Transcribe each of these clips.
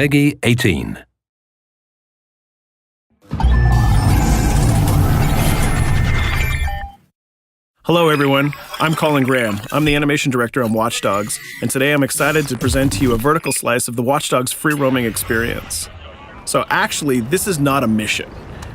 Peggy 18. Hello everyone, I'm Colin Graham. I'm the animation director on Watch Dogs, and today I'm excited to present to you a vertical slice of the Watch Dogs free roaming experience. So actually, this is not a mission.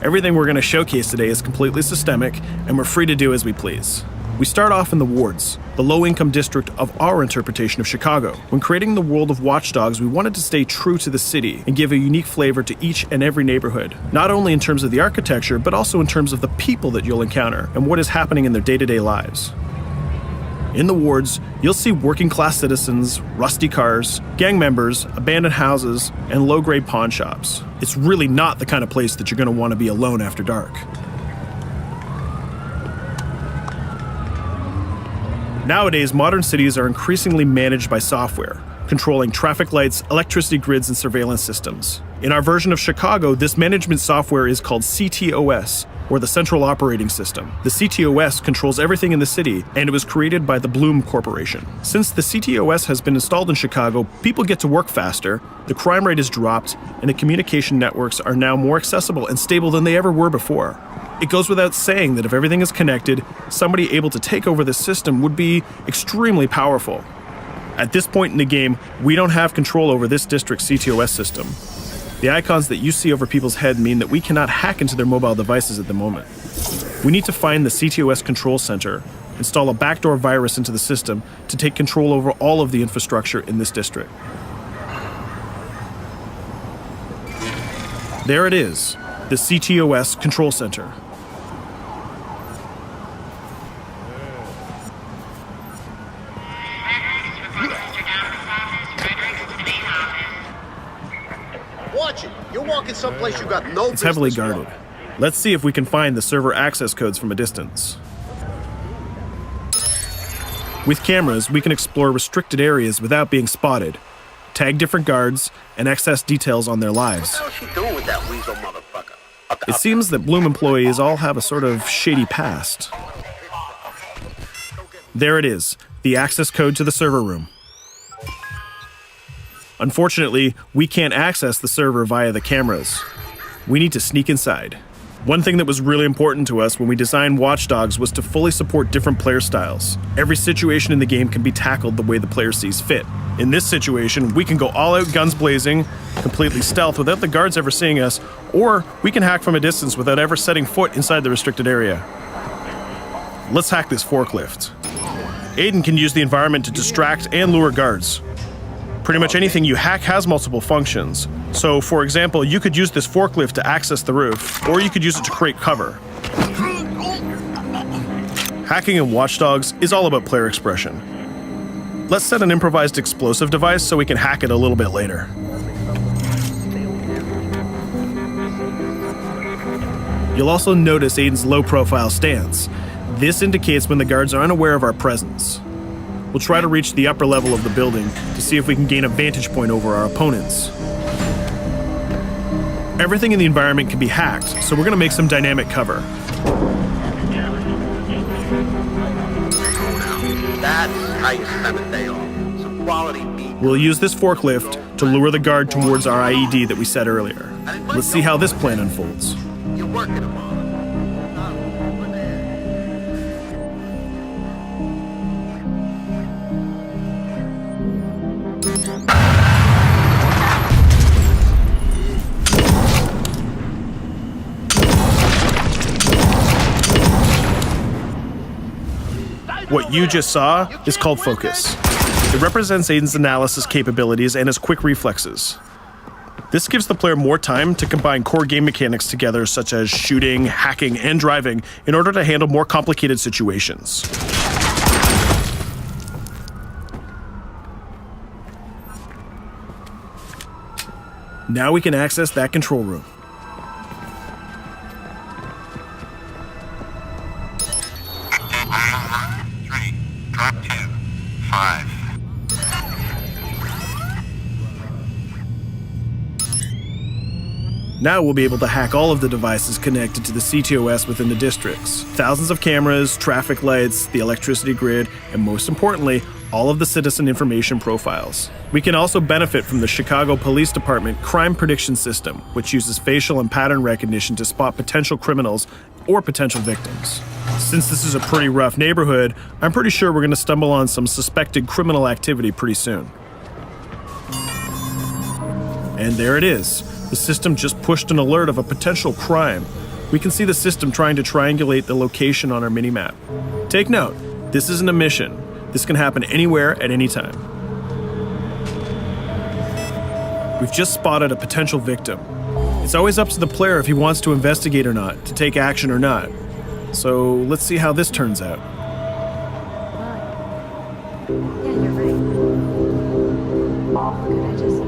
Everything we're going to showcase today is completely systemic, and we're free to do as we please. We start off in the wards, the low-income district of our interpretation of Chicago. When creating the world of Watch Dogs, we wanted to stay true to the city and give a unique flavor to each and every neighborhood, not only in terms of the architecture, but also in terms of the people that you'll encounter and what is happening in their day-to-day lives. In the wards, you'll see working-class citizens, rusty cars, gang members, abandoned houses, and low-grade pawn shops. It's really not the kind of place that you're going to want to be alone after dark. Nowadays, modern cities are increasingly managed by software, controlling traffic lights, electricity grids, and surveillance systems. In our version of Chicago, this management software is called CTOS, or the Central Operating System. The CTOS controls everything in the city, and it was created by the Bloom Corporation. Since the CTOS has been installed in Chicago, people get to work faster, the crime rate has dropped, and the communication networks are now more accessible and stable than they ever were before. It goes without saying that if everything is connected, somebody able to take over the system would be extremely powerful. At this point in the game, we don't have control over this district's CTOS system. The icons that you see over people's head mean that we cannot hack into their mobile devices at the moment. We need to find the CTOS control center, install a backdoor virus into the system to take control over all of the infrastructure in this district. There it is, the CTOS control center. Watch it. You're walking someplace you got no business. It's heavily guarded. Let's see if we can find the server access codes from a distance. With cameras, we can explore restricted areas without being spotted, tag different guards, and access details on their lives. What the hell is she doing with that weasel motherfucker? It seems that Bloom employees all have a sort of shady past. There it is, the access code to the server room. Unfortunately, we can't access the server via the cameras. We need to sneak inside. One thing that was really important to us when we designed Watch Dogs was to fully support different player styles. Every situation in the game can be tackled the way the player sees fit. In this situation, we can go all out guns blazing, completely stealth without the guards ever seeing us, or we can hack from a distance without ever setting foot inside the restricted area. Let's hack this forklift. Aiden can use the environment to distract and lure guards. Pretty much anything you hack has multiple functions. So, for example, you could use this forklift to access the roof, or you could use it to create cover. Hacking in Watch Dogs is all about player expression. Let's set an improvised explosive device so we can hack it a little bit later. You'll also notice Aiden's low-profile stance. This indicates when the guards are unaware of our presence. We'll try to reach the upper level of the building to see if we can gain a vantage point over our opponents. Everything in the environment can be hacked, so we're going to make some dynamic cover. That's how you spend a day off. Some quality meat. We'll use this forklift to lure the guard towards our IED that we set earlier. Let's see how this plan unfolds. You're working them on. What you just saw is called focus. It represents Aiden's analysis capabilities and his quick reflexes. This gives the player more time to combine core game mechanics together, such as shooting, hacking, and driving, in order to handle more complicated situations. Now we can access that control room. Drop 2, 5. Now we'll be able to hack all of the devices connected to the CTOS within the districts. Thousands of cameras, traffic lights, the electricity grid, and most importantly, all of the citizen information profiles. We can also benefit from the Chicago Police Department Crime Prediction System, which uses facial and pattern recognition to spot potential criminals or potential victims. Since this is a pretty rough neighborhood, I'm pretty sure we're going to stumble on some suspected criminal activity pretty soon. And there it is. The system just pushed an alert of a potential crime. We can see the system trying to triangulate the location on our minimap. Take note, this isn't a mission. This can happen anywhere at any time. We've just spotted a potential victim. It's always up to the player if he wants to investigate or not, to take action or not. So let's see how this turns out. Yeah, you're right. Could I just...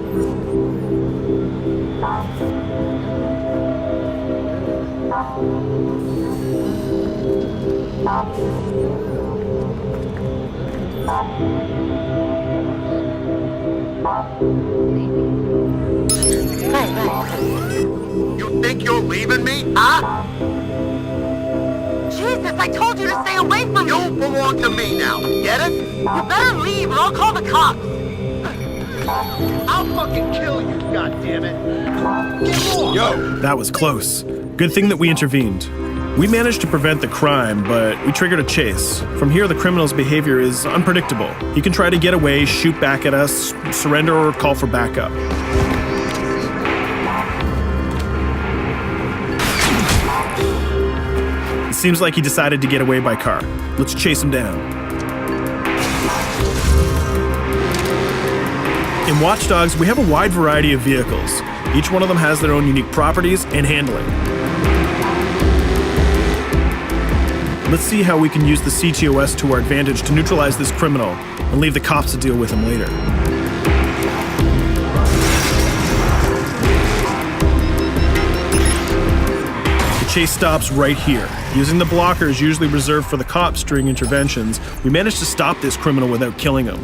You think you're leaving me? Huh? Jesus, I told you to stay away from me! You belong to me now. Get it? You better leave or I'll call the cops! I'll fucking kill you, goddammit. Get off! Yo! That was close. Good thing that we intervened. We managed to prevent the crime, but we triggered a chase. From here, the criminal's behavior is unpredictable. He can try to get away, shoot back at us, surrender, or call for backup. It seems like he decided to get away by car. Let's chase him down. In Watch Dogs, we have a wide variety of vehicles. Each one of them has their own unique properties and handling. Let's see how we can use the CTOS to our advantage to neutralize this criminal and leave the cops to deal with him later. The chase stops right here. Using the blockers usually reserved for the cops during interventions, we managed to stop this criminal without killing him.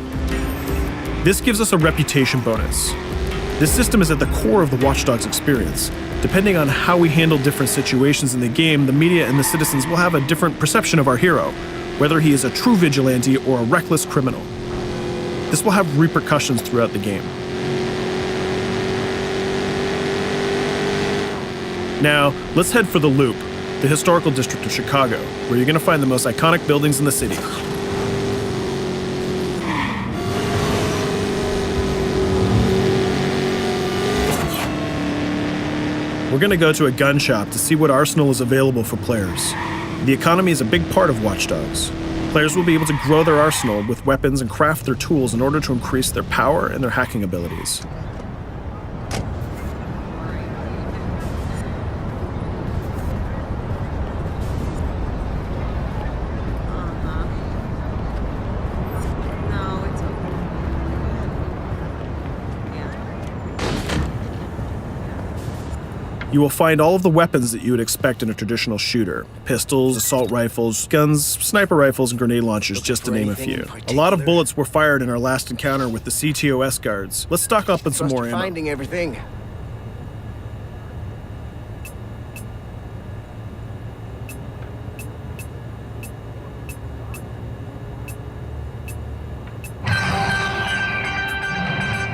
This gives us a reputation bonus. This system is at the core of the Watch Dogs experience. Depending on how we handle different situations in the game, the media and the citizens will have a different perception of our hero, whether he is a true vigilante or a reckless criminal. This will have repercussions throughout the game. Now, let's head for the Loop, the historical district of Chicago, where you're going to find the most iconic buildings in the city. We're going to go to a gun shop to see what arsenal is available for players. The economy is a big part of Watch Dogs. Players will be able to grow their arsenal with weapons and craft their tools in order to increase their power and their hacking abilities. No, it's okay. You will find all of the weapons that you would expect in a traditional shooter. Pistols, assault rifles, guns, sniper rifles, and grenade launchers, just to name a few. A lot of bullets were fired in our last encounter with the CTOS guards. Let's stock up on some more ammo. Finding everything.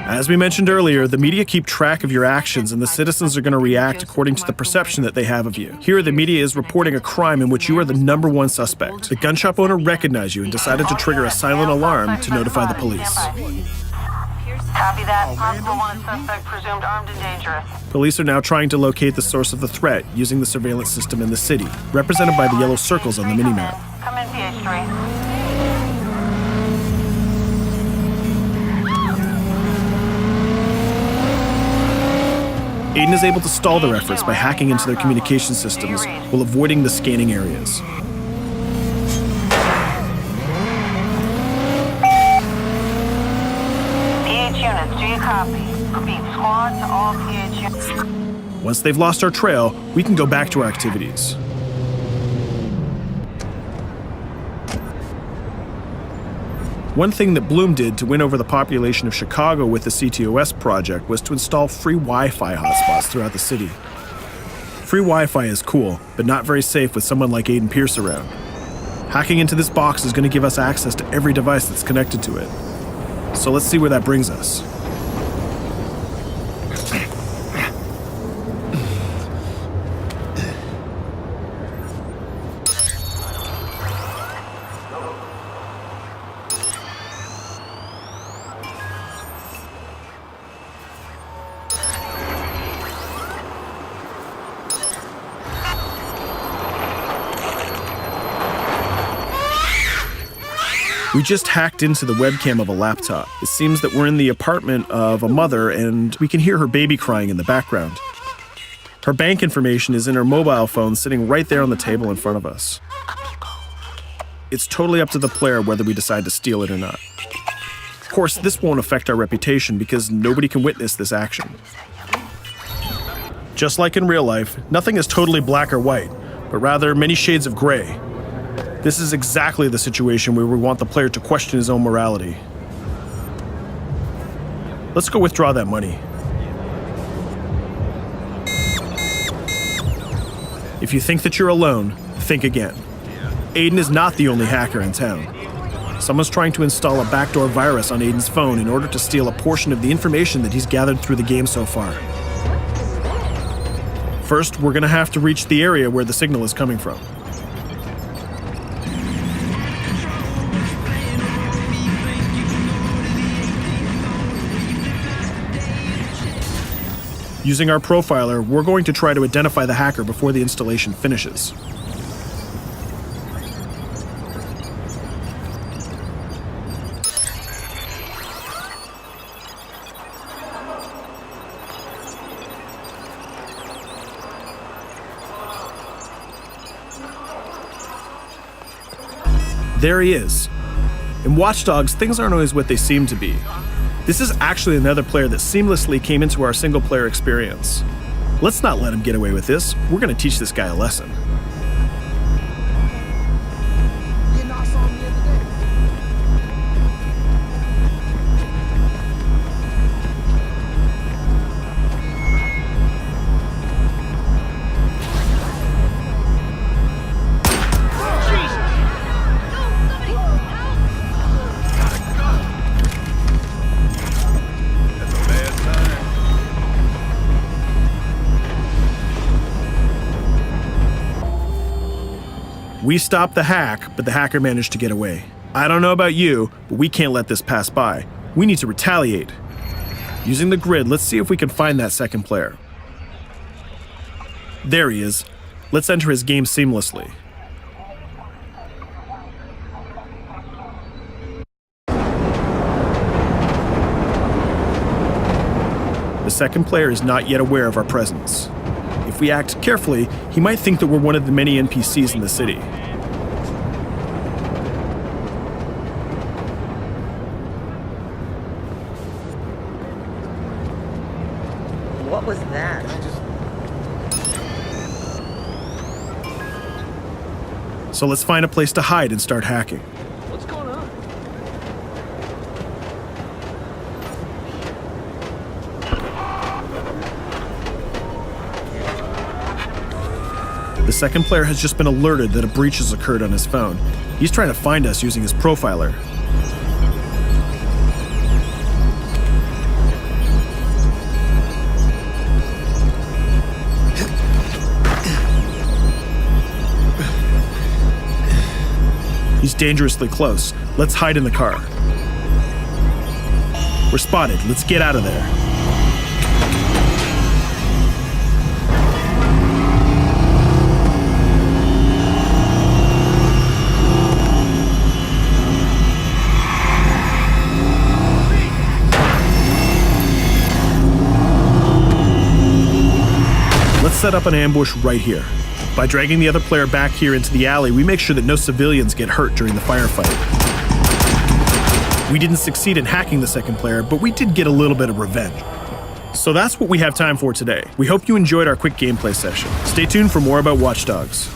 As we mentioned earlier, the media keep track of your actions and the citizens are going to react according to the perception that they have of you. Here, the media is reporting a crime in which you are the #1 suspect. The gun shop owner recognized you and decided to trigger a silent alarm to notify the police. Copy that. Possible wanted suspect presumed armed and dangerous. Police are now trying to locate the source of the threat using the surveillance system in the city, represented by the yellow circles on the minimap. Come in, PH3. Aiden is able to stall their efforts by hacking into their communication systems while avoiding the scanning areas. PH units, do you copy? Repeat, squad to all PH units. Once they've lost our trail, we can go back to our activities. One thing that Bloom did to win over the population of Chicago with the CTOS project was to install free Wi-Fi hotspots throughout the city. Free Wi-Fi is cool, but not very safe with someone like Aiden Pierce around. Hacking into this box is going to give us access to every device that's connected to it. So let's see where that brings us. We just hacked into the webcam of a laptop. It seems that we're in the apartment of a mother and we can hear her baby crying in the background. Her bank information is in her mobile phone sitting right there on the table in front of us. It's totally up to the player whether we decide to steal it or not. Of course, this won't affect our reputation because nobody can witness this action. Just like in real life, nothing is totally black or white, but rather many shades of gray. This is exactly the situation where we want the player to question his own morality. Let's go withdraw that money. If you think that you're alone, think again. Aiden is not the only hacker in town. Someone's trying to install a backdoor virus on Aiden's phone in order to steal a portion of the information that he's gathered through the game so far. First, we're gonna have to reach the area where the signal is coming from. Using our profiler, we're going to try to identify the hacker before the installation finishes. There he is. In Watch Dogs, things aren't always what they seem to be. This is actually another player that seamlessly came into our single-player experience. Let's not let him get away with this. We're going to teach this guy a lesson. We stopped the hack, but the hacker managed to get away. I don't know about you, but we can't let this pass by. We need to retaliate. Using the grid, let's see if we can find that second player. There he is. Let's enter his game seamlessly. The second player is not yet aware of our presence. If we act carefully, he might think that we're one of the many NPCs in the city. What was that? So let's find a place to hide and start hacking. What's going on? The second player has just been alerted that a breach has occurred on his phone. He's trying to find us using his profiler. He's dangerously close. Let's hide in the car. We're spotted. Let's get out of there. Let's set up an ambush right here. By dragging the other player back here into the alley, we make sure that no civilians get hurt during the firefight. We didn't succeed in hacking the second player, but we did get a little bit of revenge. So that's what we have time for today. We hope you enjoyed our quick gameplay session. Stay tuned for more about Watch Dogs.